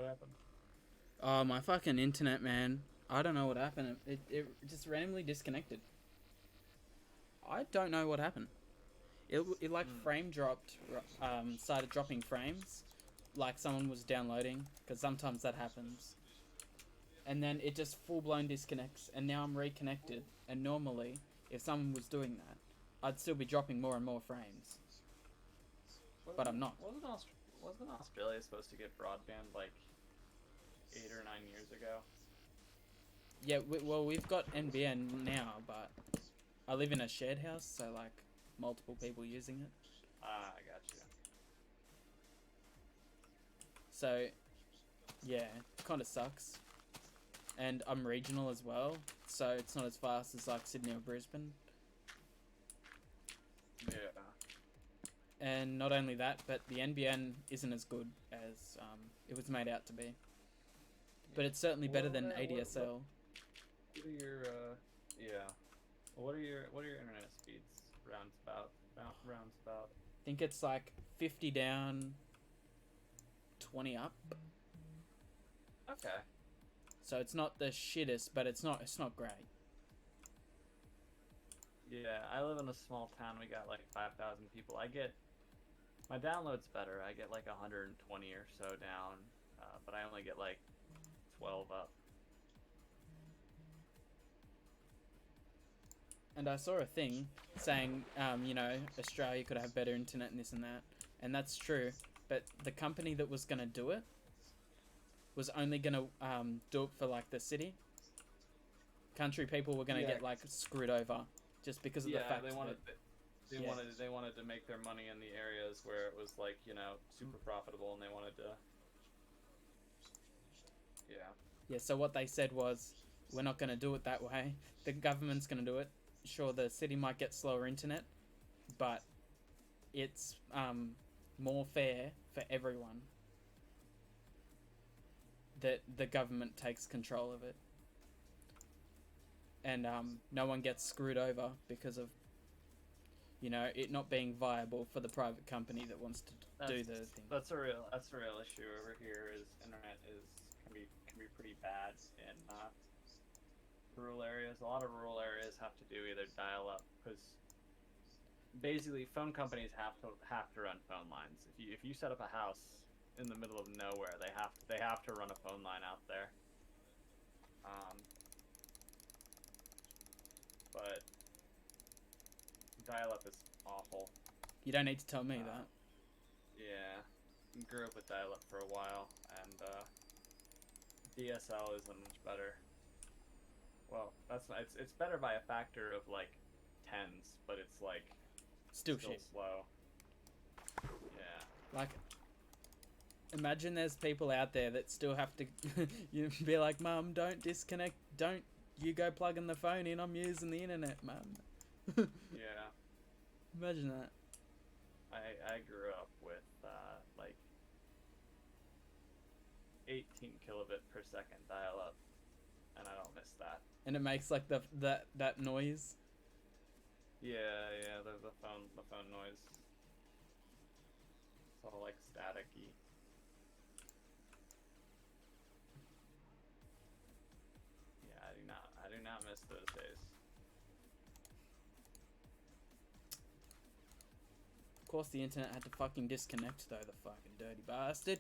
happened? Oh, my fucking internet, man. I don't know what happened. It just randomly disconnected. I don't know what happened. It like Hmm. frame dropped, started dropping frames, like someone was downloading, because sometimes that happens. And then it just full blown disconnects, and now I'm reconnected. And normally, if someone was doing that, I'd still be dropping more and more frames, but I'm not. Wasn't Australia supposed to get broadband like 8 or 9 years ago? Yeah, well, we've got NBN now, but I live in a shared house, so like multiple people using it. Ah, I got you. So yeah, it kind of sucks. And I'm regional as well, so it's not as fast as like Sydney or Brisbane. Yeah. And not only that, but the NBN isn't as good as it was made out to be. But Yeah. it's certainly better What than are ADSL. what are your yeah. What are your internet speeds rounds about? I think it's like 50 down, 20 up. Okay. So it's not the shittest, but it's not great. Yeah, I live in a small town. We got like 5,000 people. I get my download's better. I get like 120 or so down, but I only get like 12 up. And I saw a thing saying, Australia could have better internet and this and that, and that's true. But the company that was gonna do it was only gonna do it for like the city. Country people were gonna Yeah, get like screwed over just because of the yeah, fact that yeah, they wanted to make their money in the areas where it was like, super profitable and they wanted to yeah. yeah. So what they said was, we're not gonna do it that way. The government's gonna do it. Sure, the city might get slower internet, but it's more fair for everyone that the government takes control of it, and no one gets screwed over because of it not being viable for the private company that wants to do the thing. That's a real issue over here is internet is can be pretty bad in rural areas. A lot of rural areas have to do either dial up because basically phone companies have to run phone lines. If you set up a house in the middle of nowhere, they have to run a phone line out there. Um, but dial up is awful. You don't need to tell me Uh, that. yeah, grew up with dial up for a while, and DSL isn't much better. Well, that's not, it's better by a factor of like tens, but it's like Still still shit. slow. Yeah. Like, imagine there's people out there that still have to be like, Mum, don't disconnect. Don't you go plugging the phone in. I'm using the internet, Mum. Yeah. Imagine that. I grew up with like 18 kilobit per second dial up, and I don't miss that. And it makes like that noise. Yeah, yeah, the phone noise. It's all like staticky. Yeah, I do not miss those days. Of course, the internet had to fucking disconnect though. The fucking dirty bastard.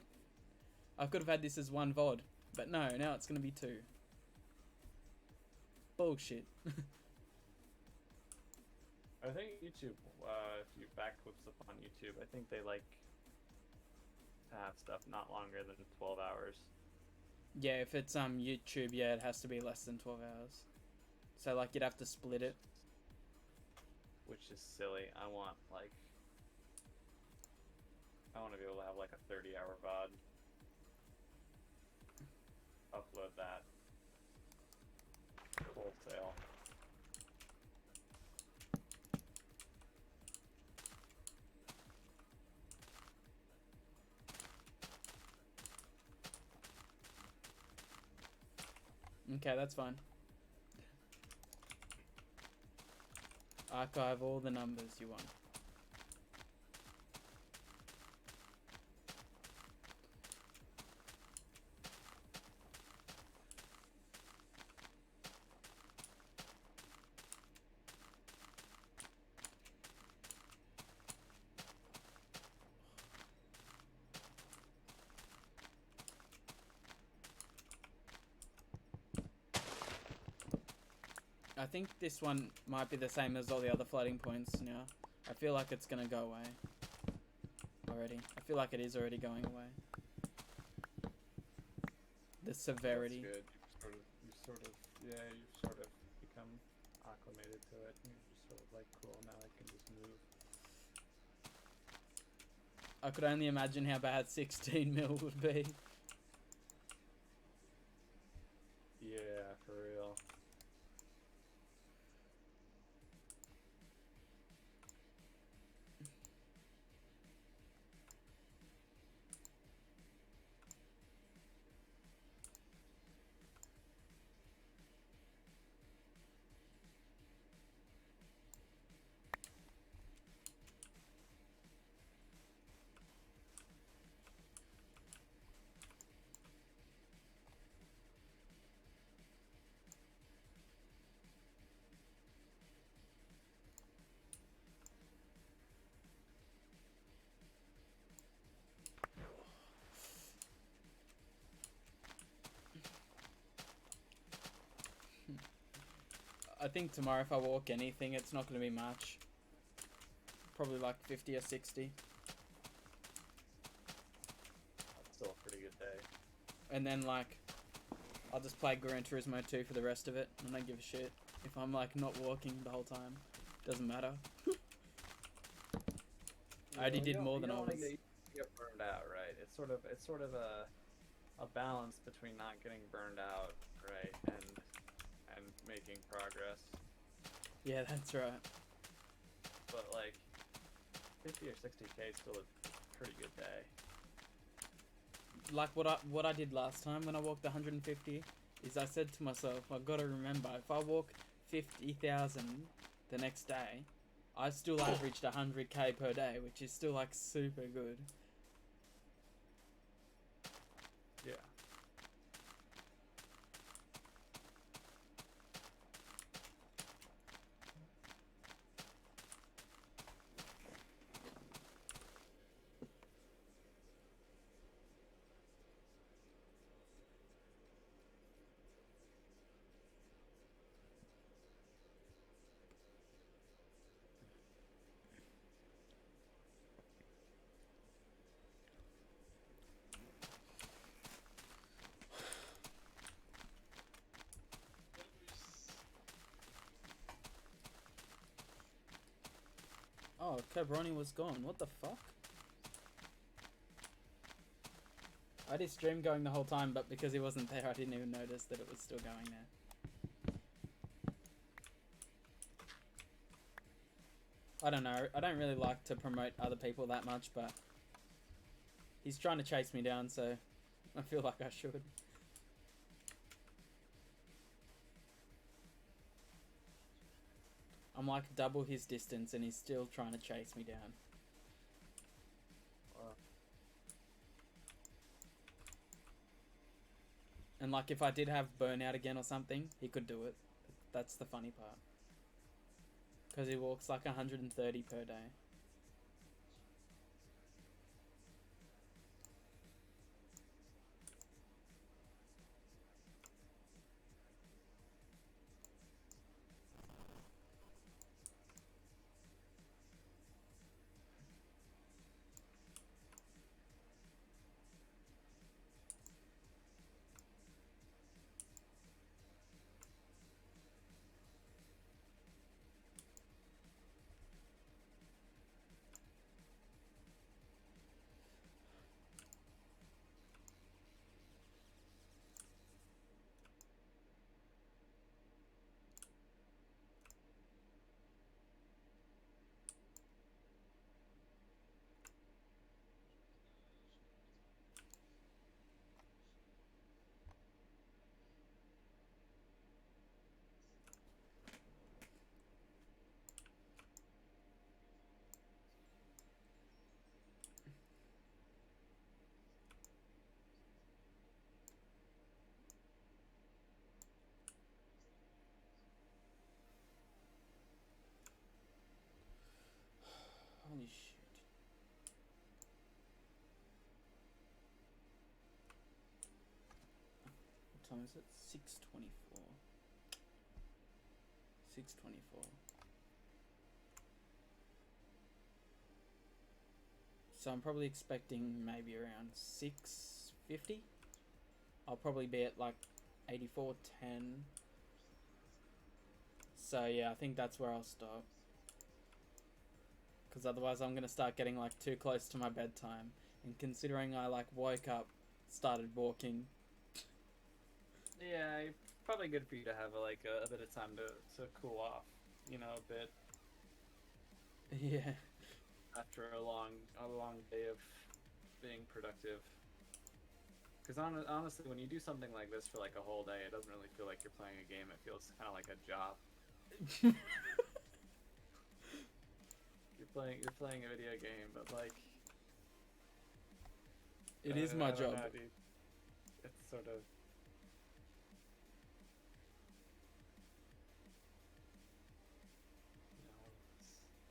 I could have had this as one VOD, but no. Now it's gonna be two. Bullshit. I think YouTube, if you back clips up on YouTube, I think they like to have stuff not longer than 12 hours. Yeah, if it's YouTube, yeah, it has to be less than 12 hours. So like you'd have to split it. Which is silly. I want to be able to have like a 30-hour VOD. Upload that wholesale. Okay, that's fine. Archive all the numbers you want. I think this one might be the same as all the other floating points now. I feel like it's gonna go away already. I feel like it is already going away. The severity. That's good. You've sort of become acclimated to it. And you're just sort of like, cool, now I can just move. I could only imagine how bad 16 mil would be. Yeah, for real. I think tomorrow if I walk anything, it's not going to be much. Probably like 50 or 60. That's still a pretty good day. And then like, I'll just play Gran Turismo 2 for the rest of it. I don't give a shit. If I'm like not walking the whole time, doesn't matter. I already did more than I was. You get burned out, right? It's sort of a balance between not getting burned out, right, and making progress. Yeah, that's right. But like 50 or 60k is still a pretty good day. Like what I did last time when I walked 150 is I said to myself, I've got to remember, if I walk 50,000 the next day, I still averaged 100k per day, which is still like super good. Yeah. Oh, Cabroni was gone. What the fuck? I had his stream going the whole time, but because he wasn't there, I didn't even notice that it was still going there. I don't know. I don't really like to promote other people that much, but he's trying to chase me down, so I feel like I should. I'm like double his distance and he's still trying to chase me down. Wow. And like if I did have burnout again or something, he could do it. That's the funny part. Because he walks like 130 per day. Holy shit. What time is it? 6:24. 624. So I'm probably expecting maybe around 650. I'll probably be at like 84.10. So yeah, I think that's where I'll stop. Because otherwise I'm going to start getting like too close to my bedtime. And considering I like woke up, started walking. Yeah, probably good for you to have like a bit of time to cool off, you know, a bit Yeah. after a long day of being productive. Because honestly, when you do something like this for like a whole day, it doesn't really feel like you're playing a game. It feels kind of like a job. You're playing a video game, but like It is my I don't job. know, dude. It's sort of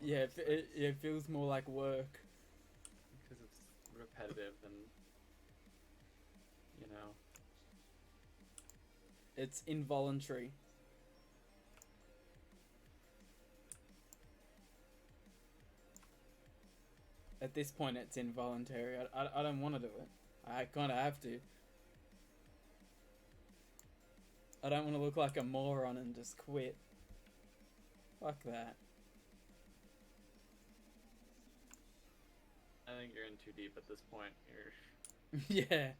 Yeah, it feels more like work. because it's repetitive and you know. It's involuntary. At this point, it's involuntary. I don't want to do it. I kind of have to. I don't want to look like a moron and just quit. Fuck that. I think you're in too deep at this point. Yeah.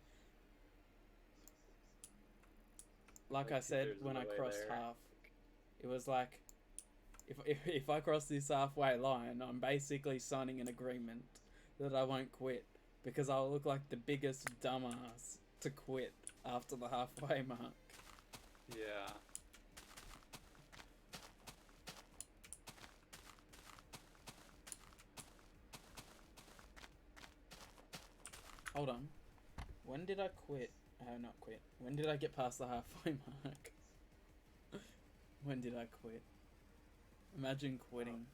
Like I said, there's when I no way crossed there. half, it was like, if I cross this halfway line, I'm basically signing an agreement that I won't quit, because I'll look like the biggest dumbass to quit after the halfway mark. Yeah. Hold on. When did I quit? Not quit. When did I get past the halfway mark? When did I quit? Imagine quitting.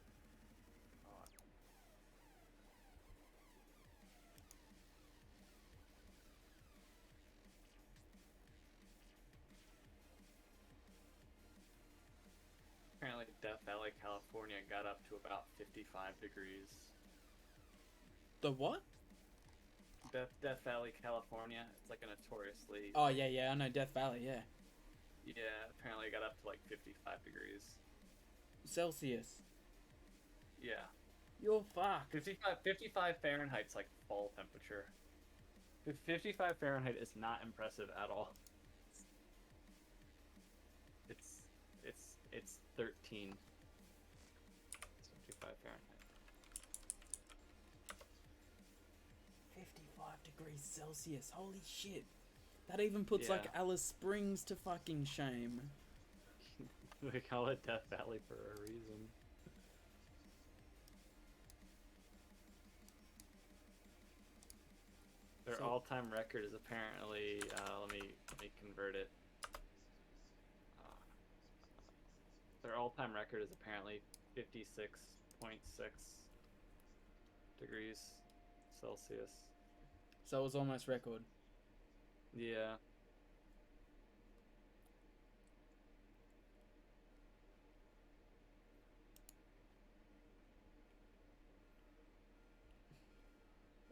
Apparently, Death Valley, California got up to about 55 degrees. The what? Death Valley, California. It's like a notoriously. Oh, yeah, I know Death Valley, yeah. Yeah, apparently it got up to like 55 degrees. Celsius. Yeah. You're fucked. 55 Fahrenheit's like fall temperature. 55 Fahrenheit is not impressive at all. It's 13. It's 55 Fahrenheit. 55 degrees Celsius. Holy shit. That even puts like Alice Springs to fucking shame. They call it Death Valley for a reason. Their all-time record is apparently, let me convert it. Their all-time record is apparently 56.6 degrees Celsius. So it was almost record. Yeah.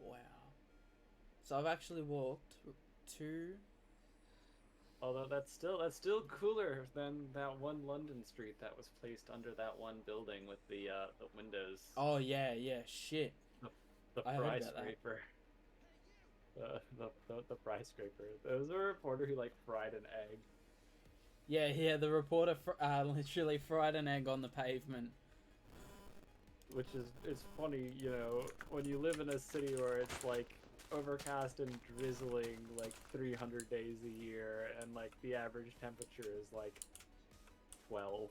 Wow. So I've actually walked to. Although that's still cooler than that one London street that was placed under that one building with the windows. Oh yeah, shit. The fry scraper. The fry scraper. There was a reporter who like fried an egg. Yeah, the reporter literally fried an egg on the pavement. Which is, it's funny, you know, when you live in a city where it's like overcast and drizzling like 300 days a year, and like the average temperature is like 12.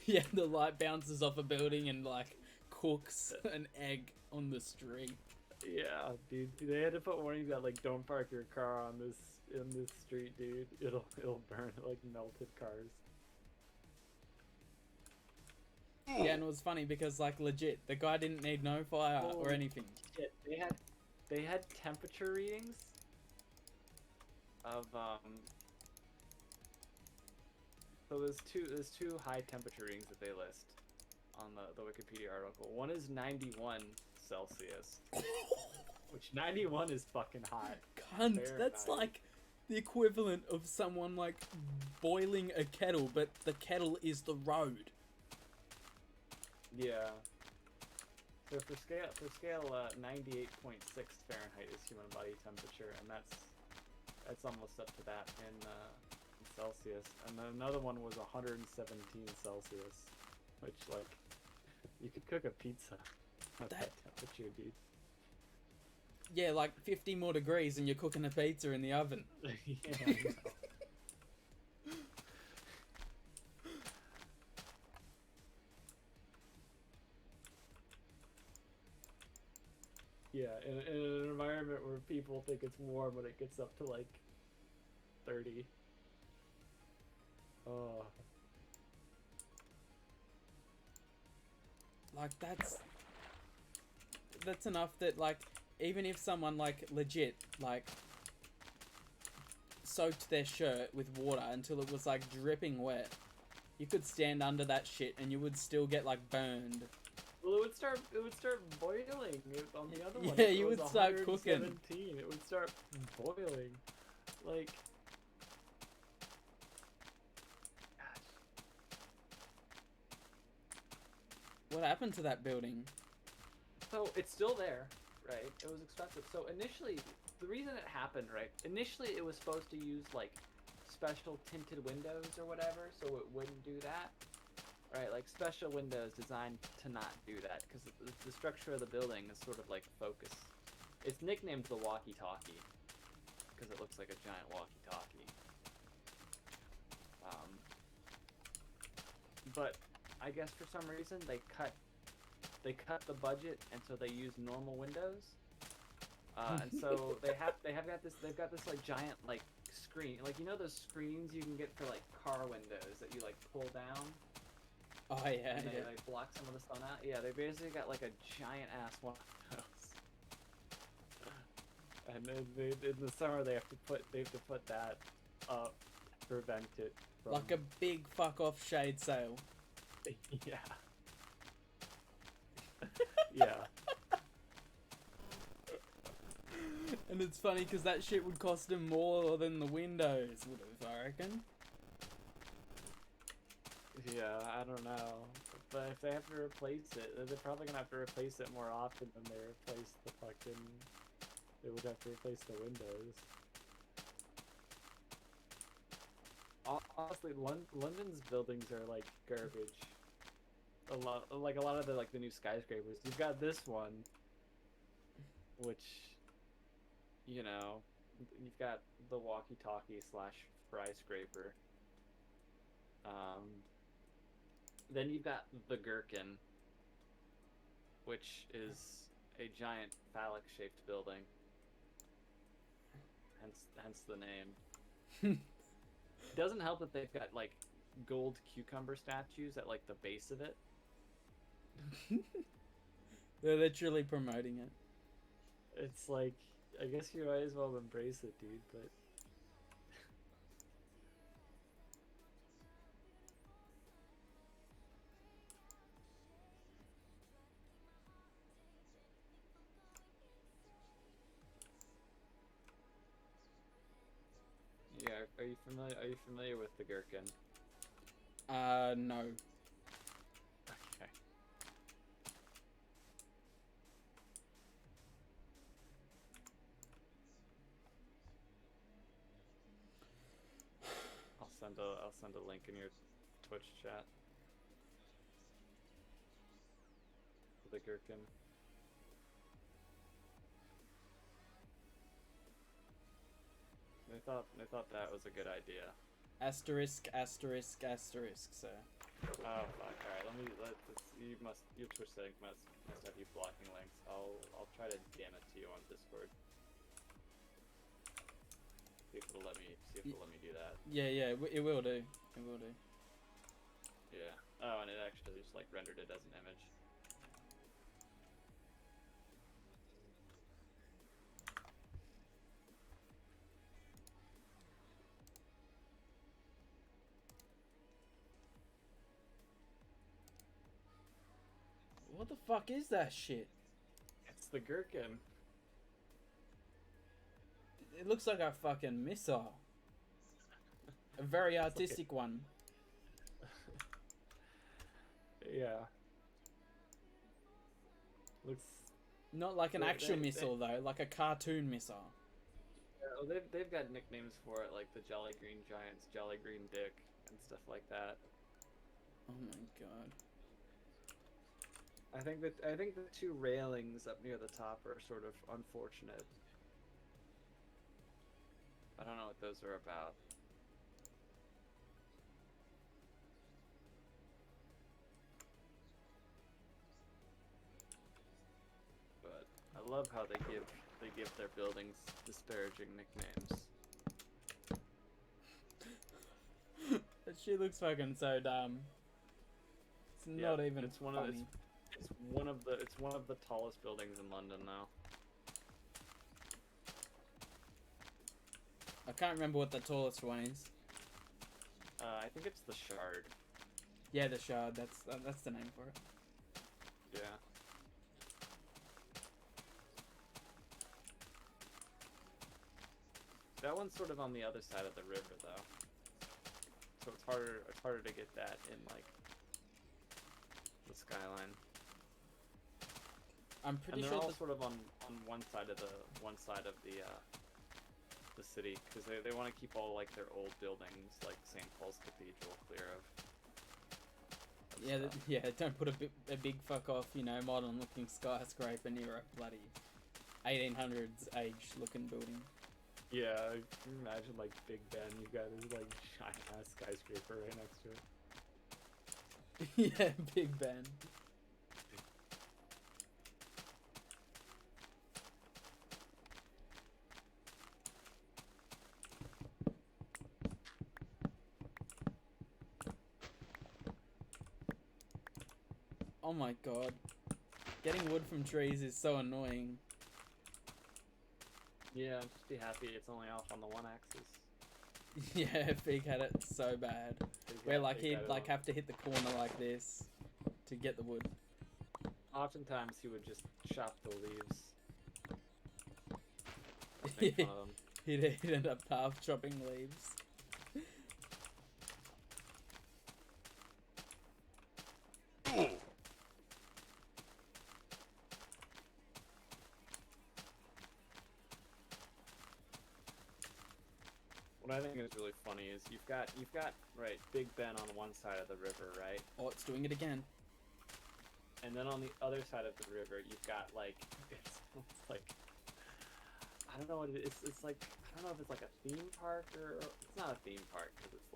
Yeah, the light bounces off a building and like cooks an egg on the street. Yeah, dude, they had to put warnings out like, don't park your car on this street, dude. It'll burn like melted cars. Yeah, and it was funny because like legit, the guy didn't need no fire or anything. Shit, they had temperature readings of So there's two high temperature readings that they list on the Wikipedia article. One is 91 Celsius, which 91 is fucking hot. Cunt, that's Fahrenheit. like the equivalent of someone like boiling a kettle, but the kettle is the road. Yeah. So for scale 98.6 Fahrenheit is human body temperature, and that's almost up to that in Celsius. And then another one was 117 Celsius, which like you could cook a pizza at that temperature, dude. Yeah, like 50 more degrees and you're cooking a pizza in the oven. Yeah, I know. Yeah, in an environment where people think it's warm when it gets up to like 30. Oh. Like that's enough that like even if someone like legit like soaked their shirt with water until it was like dripping wet, you could stand under that shit and you would still get like burned. Well, it would start boiling on the other one. Yeah, If it you was would start cooking. 117, it would start boiling. Like, gosh. What happened to that building? So it's still there, right? It was expensive. So initially, the reason it happened, right? Initially, it was supposed to use like special tinted windows or whatever, so it wouldn't do that. Right, like special windows designed to not do that, because the structure of the building is sort of like focus. It's nicknamed the walkie-talkie, because it looks like a giant walkie-talkie. But I guess for some reason they cut the budget, and so they use normal windows. And so they've got this like giant like screen, like you know those screens you can get for like car windows that you like pull down. Oh yeah, And they yeah. like block some of the sun out. Yeah, they basically got like a giant ass one of those. And then in the summer they have to put that up to prevent it from Like a big fuck off shade sail. yeah. Yeah. And it's funny because that shit would cost them more than the windows would have, I reckon. Yeah, I don't know. But if they have to replace it, they're probably gonna have to replace it more often than they replace the fucking. They would have to replace the windows. Honestly, London's buildings are like garbage. A lot of the new skyscrapers. You've got this one, which, you know, you've got the walkie-talkie / skyscraper. Then you've got the Gherkin, which is a giant phallic-shaped building. Hence the name. It doesn't help that they've got like gold cucumber statues at like the base of it. They're literally promoting it. It's like, I guess you might as well embrace it, dude, but yeah, are you familiar with the Gherkin? No. Okay. I'll send a link in your Twitch chat. The Gherkin. They thought that was a good idea. Asterisk, asterisk, asterisk, sir. Oh fuck! All right, your Twitch settings must have you blocking links. I'll try to DM it to you on Discord. See if it'll let me do that. Yeah, it will do. It will do. Yeah. Oh, and it actually just like rendered it as an image. What the fuck is that shit? It's the Gherkin. It looks like a fucking missile. A very artistic one. Yeah. Looks. Not like an Well, actual they- missile though, like a cartoon missile. Yeah, well, they've got nicknames for it, like the Jolly Green Giants, Jolly Green Dick, and stuff like that. Oh my god. I think the two railings up near the top are sort of unfortunate. I don't know what those are about. But I love how they give their buildings disparaging nicknames. That shit looks fucking so dumb. It's not even it's one funny. of it's one of the tallest buildings in London now. I can't remember what the tallest one is. I think it's the Shard. Yeah, the Shard. That's the name for it. Yeah. That one's sort of on the other side of the river, though. So it's harder to get that in like the skyline. I'm pretty And they're sure all the sort of on one side of the city because they want to keep all like their old buildings like St. Paul's Cathedral clear of stuff. don't put a big fuck off, modern looking skyscraper near a bloody 1800s age looking building. Yeah, can you imagine like Big Ben? You've got this like giant ass skyscraper right next to it. Yeah, Big Ben. Oh my god. Getting wood from trees is so annoying. Yeah, just be happy it's only off on the one axis. Yeah, Fig had it so bad. Where like he'd like have to hit the corner like this to get the wood. Oftentimes he would just chop the leaves. Make fun of them. He'd end up half chopping leaves. What I think is really funny is you've got right Big Ben on one side of the river, right? Oh, it's doing it again. And then on the other side of the river, you've got like it's like I don't know what it is. It's like I don't know if it's like a theme park or it's not a theme park because it's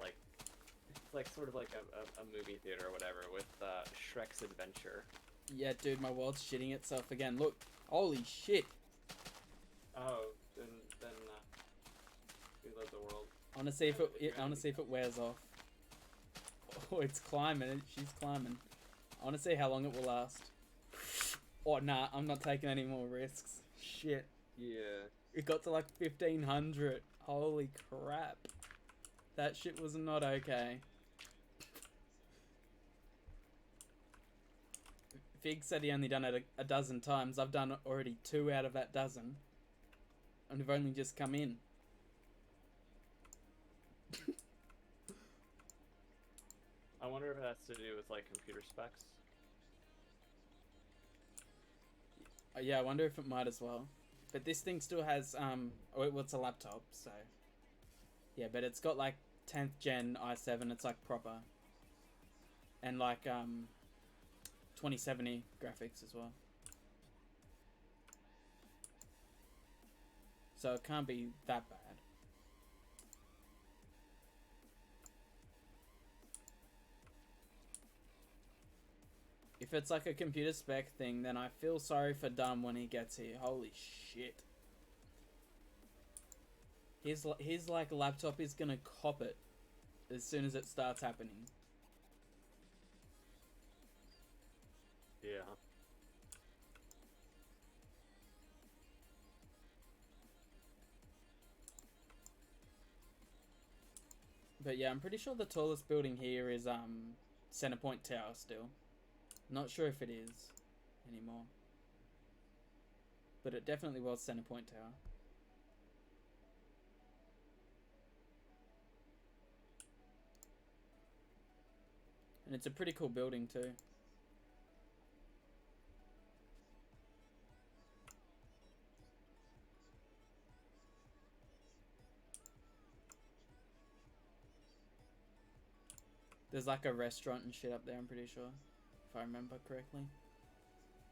like sort of like a movie theater or whatever with Shrek's Adventure. Yeah, dude, my world's shitting itself again. Look, holy shit. Oh, then we live the world. I wanna see if it wears off. Oh, it's climbing. She's climbing. I wanna see how long it will last. Oh, nah, I'm not taking any more risks. Shit. Yeah. It got to like 1500. Holy crap. That shit was not okay. Fig said he only done it a dozen times. I've done already 2 out of that dozen. And we've only just come in. I wonder if it has to do with like computer specs. Yeah, I wonder if it might as well. But this thing still has, well, it's a laptop, so. Yeah, but it's got like 10th gen i7, it's like proper. And like, 2070 graphics as well. So it can't be that bad. If it's like a computer spec thing, then I feel sorry for Dumb when he gets here. Holy shit. His like laptop is gonna cop it as soon as it starts happening. Yeah. But yeah, I'm pretty sure the tallest building here is Centerpoint Tower still. Not sure if it is. anymore. But it definitely was Centrepoint Tower. And it's a pretty cool building too. There's like a restaurant and shit up there, I'm pretty sure. If I remember correctly.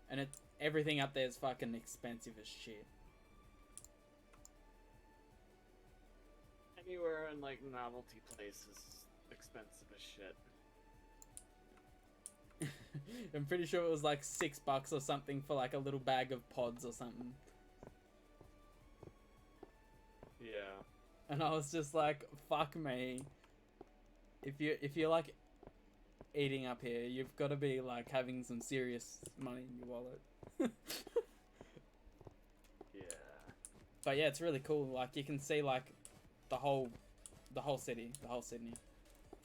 And everything up there is fucking expensive as shit. Anywhere in like novelty place is expensive as shit. I'm pretty sure it was like $6 or something for like a little bag of pods or something. Yeah. And I was just like, fuck me. If you're like eating up here, you've got to be like having some serious money in your wallet. Yeah. But yeah, it's really cool. Like you can see like the whole city, the whole Sydney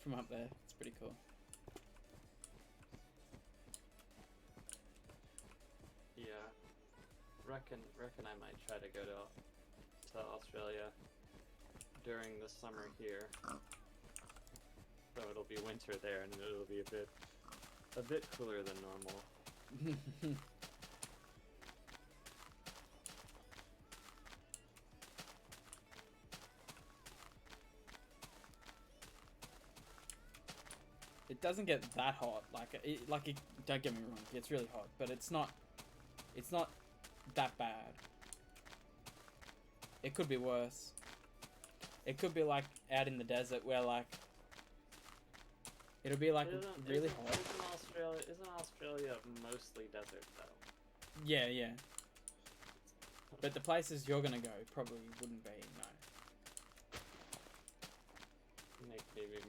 from up there. It's pretty cool. Yeah. Reckon I might try to go to Australia during the summer here. So it'll be winter there and it'll be a bit cooler than normal. It doesn't get that hot. Don't get me wrong, it's really hot, but it's not that bad. It could be worse. It could be like out in the desert where like it'll be like really hot. Isn't Australia mostly desert though? Yeah. But the places you're gonna go probably wouldn't be, no.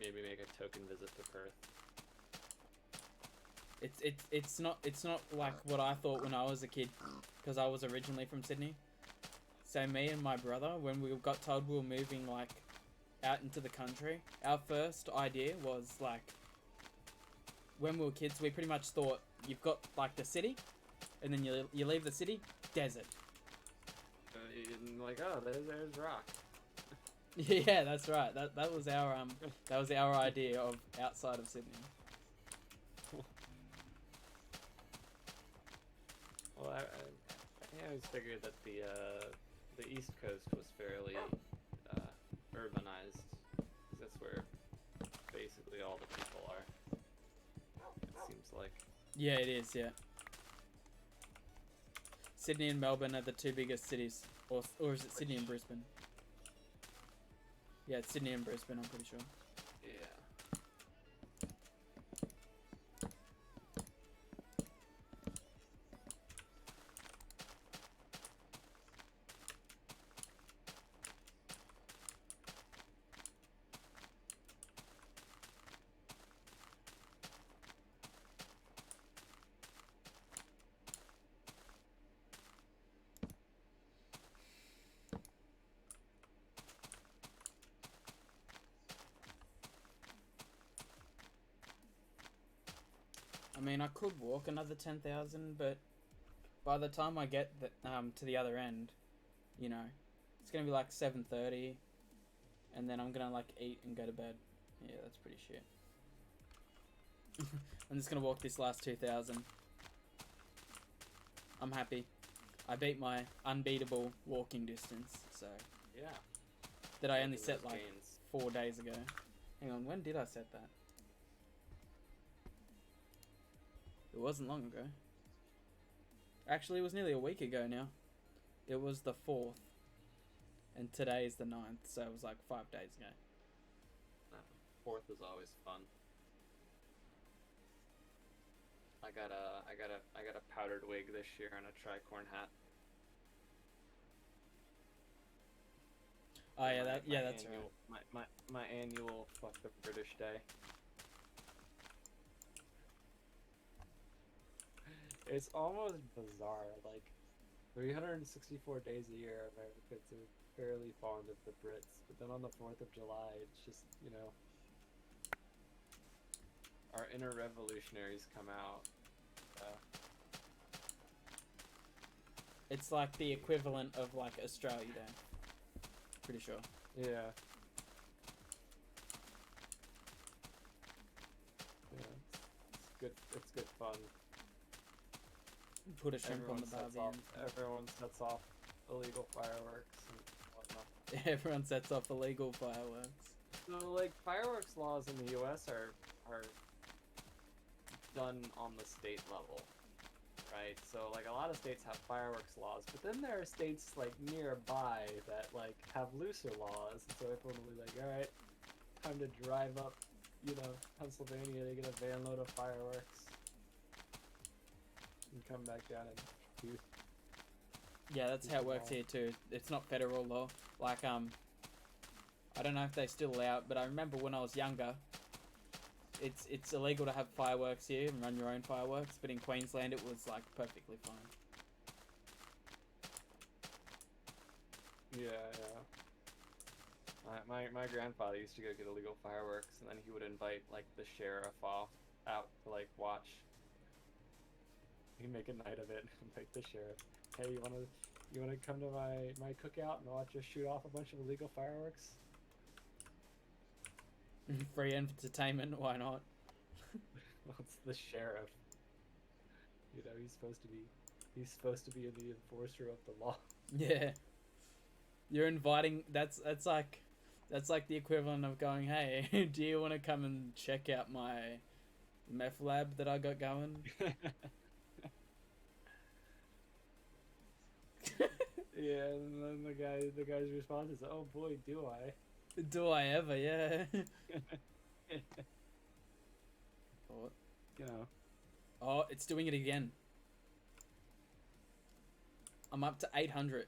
Maybe make a token visit to Perth. It's not like what I thought when I was a kid, because I was originally from Sydney. So me and my brother, when we got told we were moving like out into the country, our first idea was like, when we were kids, we pretty much thought you've got like the city, and then you leave the city, desert. Like, oh, there's rock. Yeah, that's right. That was our idea of outside of Sydney. Well, I always figured that the East Coast was fairly urbanized. 'Cause that's where basically all the people are. It seems like. Yeah, it is. Yeah. Sydney and Melbourne are the two biggest cities, or is it Sydney and Brisbane? Yeah, it's Sydney and Brisbane, I'm pretty sure. Yeah. I mean, I could walk another 10,000, but by the time I get to the other end, you know, it's gonna be like 7:30, and then I'm gonna like eat and go to bed. Yeah, that's pretty shit. I'm just gonna walk this last 2,000. I'm happy. I beat my unbeatable walking distance, so Yeah. that I only Making set those like gains. 4 days ago. Hang on, when did I set that? It wasn't long ago. Actually, it was nearly a week ago now. It was the 4th. And today is the 9th, so it was like 5 days ago. Fourth is always fun. I got a powdered wig this year and a tricorn hat. Oh yeah, My that's annual, right. My annual fuck the British day. It's almost bizarre. Like 364 days a year, Americans are fairly fond of the Brits, but then on the 4th of July, it's just, you know, our inner revolutionaries come out. It's like the equivalent of like Australia Day. Pretty sure. Yeah. Yeah, it's good. It's good fun. Put a shrimp on the barbie. Everyone sets off illegal fireworks and whatnot. Everyone sets off illegal fireworks. So, like, fireworks laws in the U.S. are done on the state level, right? So, like, a lot of states have fireworks laws, but then there are states, like, nearby that, like, have looser laws. And so everyone will be like, all right, time to drive up, Pennsylvania to get a van load of fireworks. And come back down and shoot. Yeah, that's how it works here too. It's not federal law. Like, I don't know if they still allow it, but I remember when I was younger, it's illegal to have fireworks here and run your own fireworks, but in Queensland it was like perfectly fine. Yeah. My grandfather used to go get illegal fireworks, and then he would invite like the sheriff out to like watch. He'd make a night of it, invite the sheriff. Hey, you wanna come to my cookout and watch us shoot off a bunch of illegal fireworks? Free entertainment, why not? Well, it's the sheriff. He's supposed to be the enforcer of the law. Yeah. You're inviting. That's like the equivalent of going, hey, do you want to come and check out my meth lab that I got going? Yeah, and then the guy's response is, "Oh boy, do I." Do I ever? Yeah. What? Oh, it's doing it again. I'm up to 800.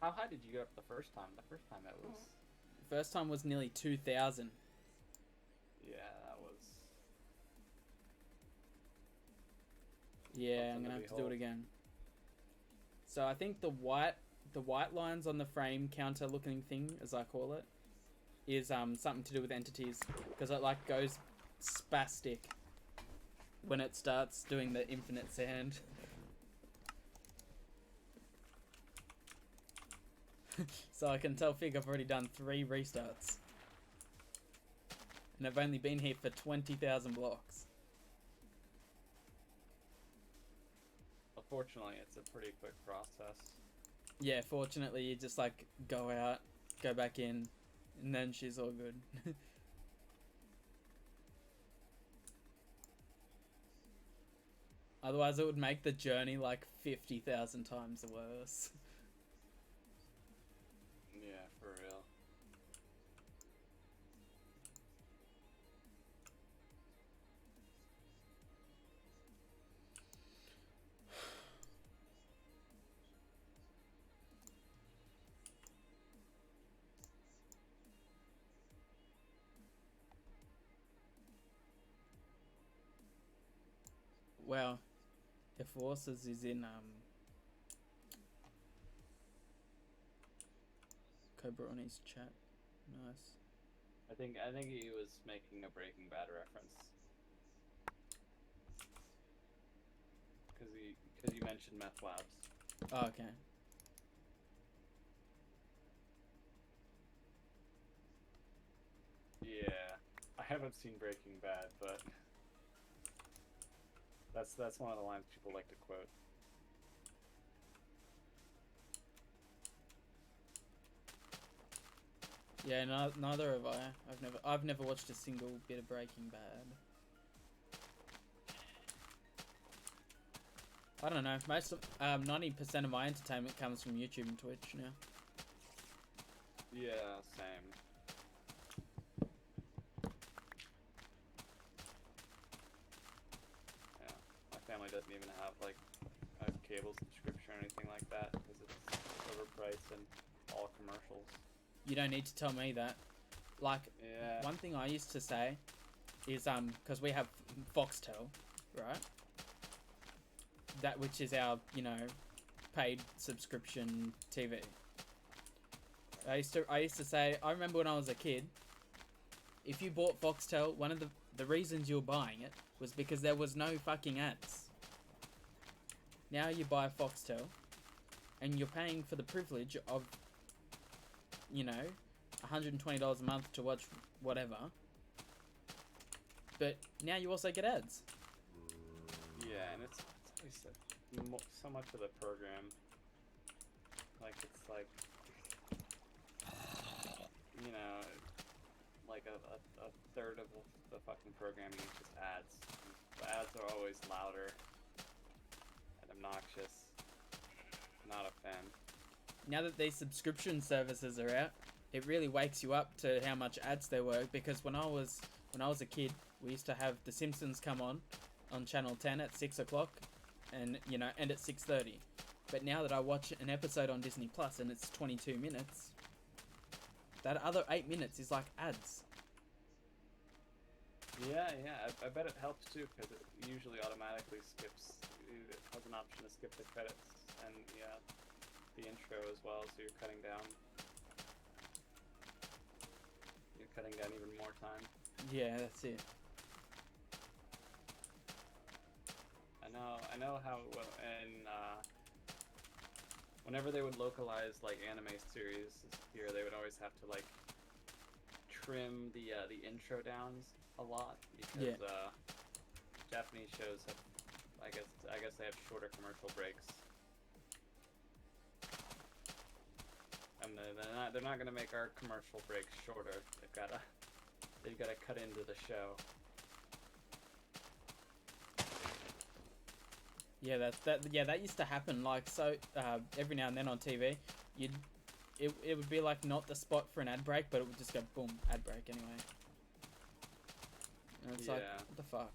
How high did you get up the first time? The first time it was... First time was nearly 2,000. Yeah, that was... Yeah, I'm gonna have to do it again. So I think the white lines on the frame counter looking thing, as I call it, is something to do with entities, because it like goes spastic when it starts doing the infinite sand. So I can tell Fig I've already done 3 restarts. And I've only been here for 20,000 blocks. Fortunately, it's a pretty quick process. Yeah, fortunately you just like go out, go back in, and then she's all good. Otherwise it would make the journey like 50,000 times worse. Yeah, for real. Wow. If Forces is in Cobroni's chat. Nice. I think he was making a Breaking Bad reference. Because you mentioned meth labs. Oh, okay. Yeah, I haven't seen Breaking Bad, but that's one of the lines people like to quote. Yeah, neither have I. I've never watched a single bit of Breaking Bad. I don't know. Most of 90% of my entertainment comes from YouTube and Twitch now. Yeah, same. Yeah, my family doesn't even have like a cable subscription or anything like that because it's overpriced and all commercials. You don't need to tell me that. Like, Yeah. one thing I used to say is, because we have Foxtel, right? That which is our, paid subscription TV. I used to say, I remember when I was a kid, if you bought Foxtel, one of the reasons you're buying it was because there was no fucking ads. Now you buy Foxtel, and you're paying for the privilege of, you know, $120 a month to watch whatever. But now you also get ads. Yeah, and it's always so much of the program. Like, it's like, you know, like a third of the fucking programming is just ads. The ads are always louder and obnoxious. Not a fan. Now that these subscription services are out, it really wakes you up to how much ads there were, because when I was a kid, we used to have The Simpsons come on Channel 10 at 6 o'clock and, you know, end at 6:30. But now that I watch an episode on Disney Plus and it's 22 minutes, that other 8 minutes is like ads. Yeah, I bet it helps too, because it usually automatically skips. It has an option to skip the credits and the intro as well, so you're cutting down. You're cutting down even more time. Yeah, that's it. I know how, and whenever they would localize like anime series here, they would always have to like trim the intro downs a lot, because Japanese shows have, I guess they have shorter commercial breaks, and they're not gonna make our commercial breaks shorter. They've gotta cut into the show. Yeah, that used to happen. Like, so every now and then on TV, it would be like not the spot for an ad break, but it would just go boom, ad break anyway. And it's like, what the fuck?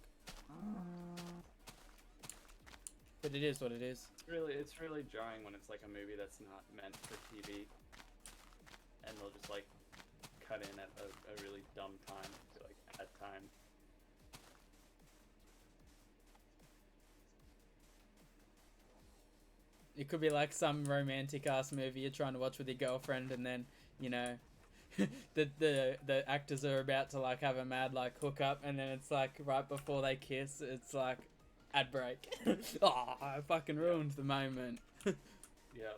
But it is what it is. It's really jarring when it's like a movie that's not meant for TV, and they'll just like cut in at a really dumb time to like add time. It could be like some romantic ass movie you're trying to watch with your girlfriend, and then, you know, the actors are about to like have a mad like hookup, and then it's like right before they kiss, it's like ad break. Oh, I fucking ruined the moment. Yeah.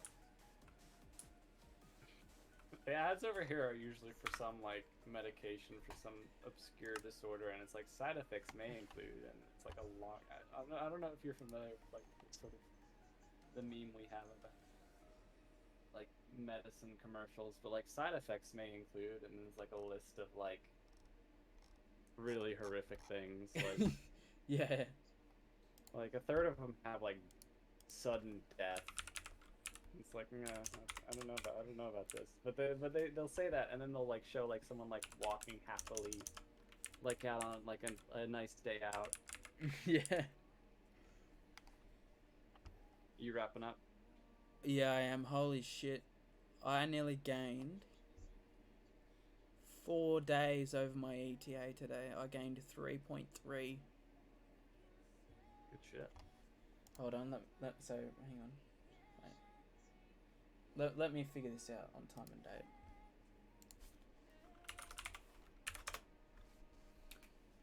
The ads over here are usually for some like medication for some obscure disorder, and it's like side effects may include, and it's like a long. I don't know if you're familiar with like sort of the meme we have about like medicine commercials, but like side effects may include, and there's like a list of like really horrific things, like Yeah. like a third of them have like sudden death. It's like, no, I don't know about this, but they'll say that, and then they'll like show like someone like walking happily, like out on like a nice day out. Yeah. You wrapping up? Yeah, I am. Holy shit. I nearly gained 4 days over my ETA today. I gained 3.3. Good shit. Hold on, so hang on. Wait. Let me figure this out on time and date.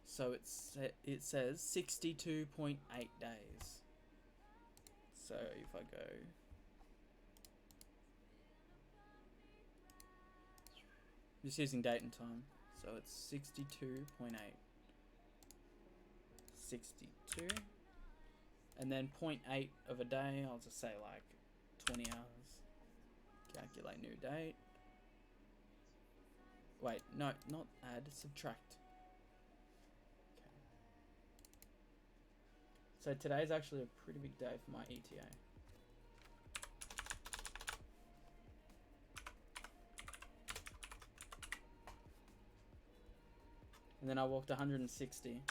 So it says 62.8 days. So if I go, just using date and time, so it's 62.8, 62, and then 0.8 of a day, I'll just say like 20 hours. Calculate new date. Wait, no, not add, subtract. Okay. So today's actually a pretty big day for my ETA. And then I walked 160.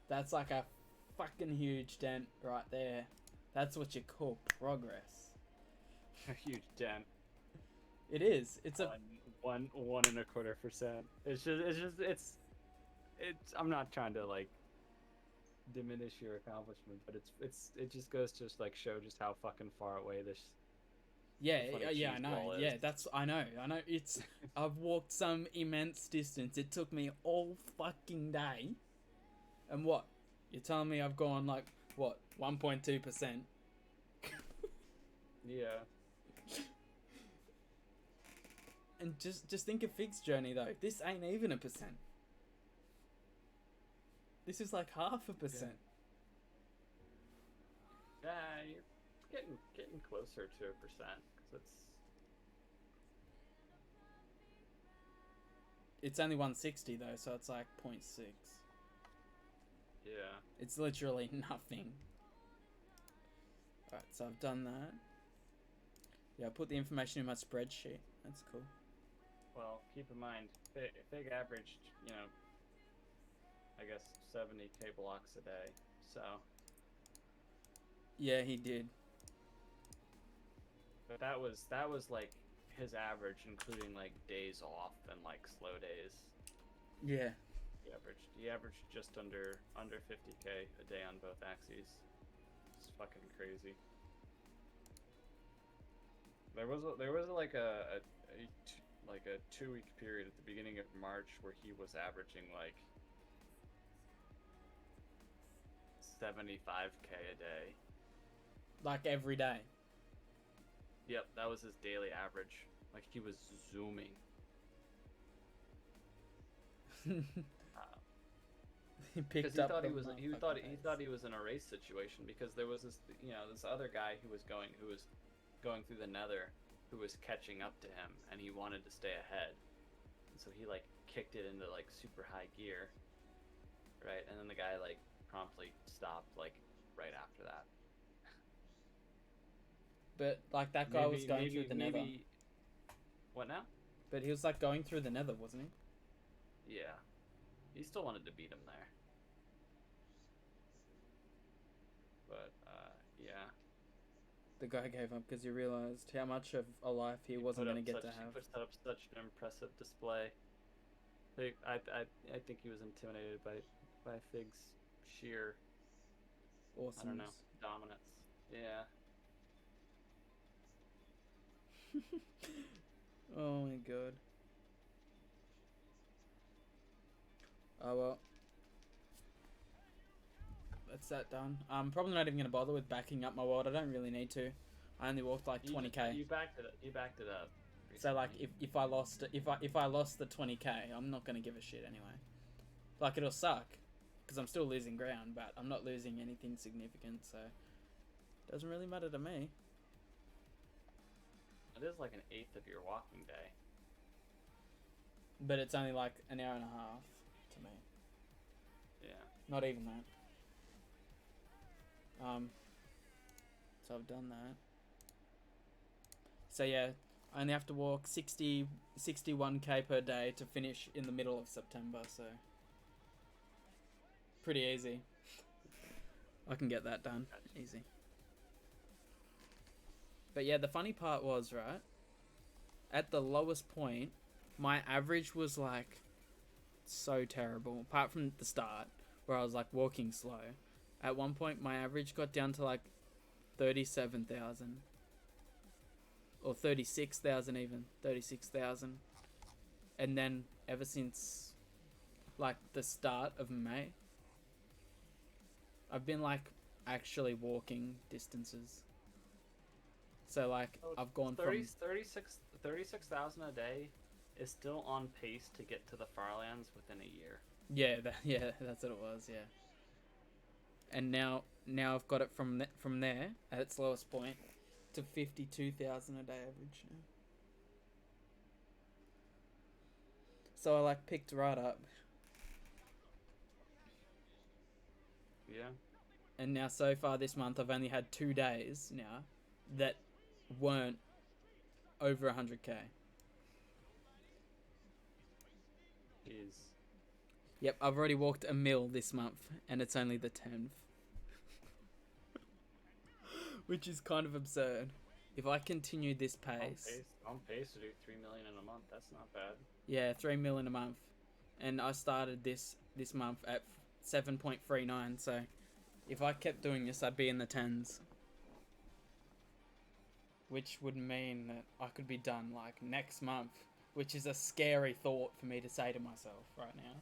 That's like a fucking huge dent right there. That's what you call progress. A huge dent. It is. It's a 1.25%. It's. I'm not trying to like diminish your accomplishment, but it just goes to like show just how fucking far away Yeah, funny yeah, I cheese know. ball Yeah, is. I know. It's. I've walked some immense distance. It took me all fucking day. And what? You're telling me I've gone like what 1.2%? Yeah. And just think of Fig's journey though. This ain't even a percent. This is like 0.5%. Yeah, you're getting closer to 1%, because It's only 160 though, so it's like 0.6. yeah. It's literally nothing. Alright, so I've done that. Yeah, I put the information in my spreadsheet. That's cool. Well, keep in mind, Fig averaged, I guess 70k blocks a day. So, Yeah, he did. but that was like his average, including like days off and like slow days. Yeah. He averaged just under 50k a day on both axes. It's fucking crazy. There was like a 2-week period at the beginning of March where he was averaging like 75k a day. Like every day. Yep, that was his daily average. Like he was zooming. He Because picked he up thought the he was he motherfucking thought he pace. thought he was in a race situation, because there was this this other guy who was going through the Nether, who was catching up to him, and he wanted to stay ahead. And so he like kicked it into like super high gear, right? And then the guy like promptly stopped like right after that. But like that guy was going through the Nether. What now? But he was like going through the Nether, wasn't he? Yeah, he still wanted to beat him there. But yeah. The guy gave up because he realized how much of a life he wasn't going to get to have. He put up such an impressive display. I think he was intimidated by Fig's sheer, Awesome. I don't know, dominance. Yeah. Oh my god. Oh well. That's that done. I'm probably not even gonna bother with backing up my world. I don't really need to. I only walked like 20k. You backed it up. So like recently. if I lost the 20k, I'm not gonna give a shit anyway. Like it'll suck, because I'm still losing ground, but I'm not losing anything significant, so it doesn't really matter to me. It is like an eighth of your walking day. But it's only like an hour and a half to me. Yeah. Not even that. So I've done that. So yeah, I only have to walk 61k per day to finish in the middle of September, so pretty easy. I can get that done. Easy. But yeah, the funny part was, right, at the lowest point, my average was like so terrible. Apart from the start, where I was like walking slow. At one point, my average got down to like 37,000. Or 36,000 even. 36,000. And then ever since like the start of May, I've been like actually walking distances. So like I've gone 36,000 a day is still on pace to get to the Farlands within a year. Yeah, that's what it was, yeah. And now I've got it from there at its lowest point to 52,000 a day average now. So I like picked right up. Yeah. And now so far this month I've only had 2 days now that weren't over 100k. Jeez. Yep, I've already walked a mil this month and it's only the 10th. Which is kind of absurd. If I continue this pace... On pace to do 3 million in a month, that's not bad. Yeah, 3 mil in a month. And I started this month at 7.39, so if I kept doing this, I'd be in the 10s. which would mean that I could be done like next month, which is a scary thought for me to say to myself right now.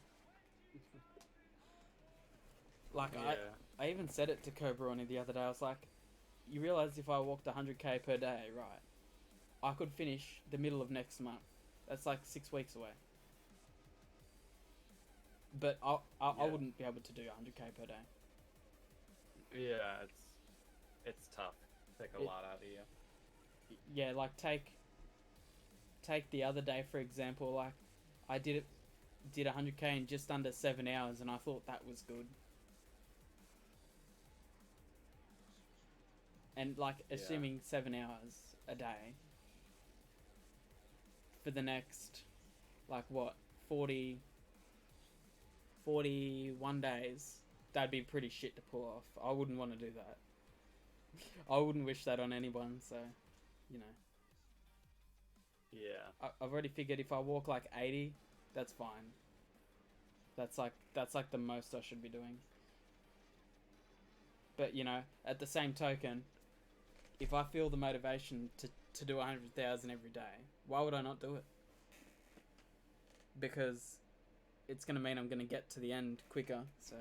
Like Yeah. I even said it to Cobroni the other day. I was like, you realize if I walked 100k per day, right, I could finish the middle of next month. That's like 6 weeks away. But I Yeah. wouldn't be able to do 100k per day. Yeah, it's tough. Take a It- lot out of you. Yeah, like take the other day for example. Like I did 100k in just under 7 hours, and I thought that was good. And like Yeah. assuming 7 hours a day for the next like what 41 days, that'd be pretty shit to pull off. I wouldn't want to do that. I wouldn't wish that on anyone, so you know. Yeah. I've already figured if I walk like 80, that's fine. That's like the most I should be doing. But you know, at the same token, if I feel the motivation to do 100,000 every day, why would I not do it? Because it's gonna mean I'm gonna get to the end quicker, so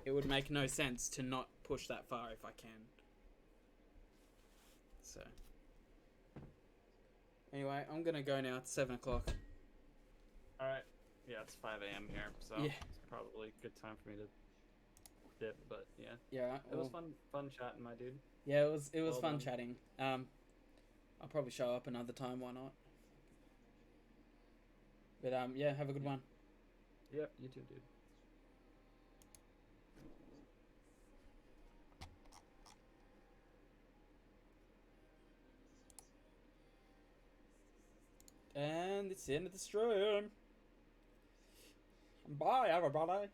it would make no sense to not push that far if I can. So anyway, I'm gonna go now. It's 7 o'clock. All right. Yeah, it's 5 a.m. here, so Yeah. it's probably a good time for me to dip. But yeah, Yeah, it was well, fun chatting, my dude. yeah, it was Well fun done. chatting. I'll probably show up another time. Why not? But yeah, have a good one. Yep, you too, dude. And it's the end of the stream. Bye, everybody.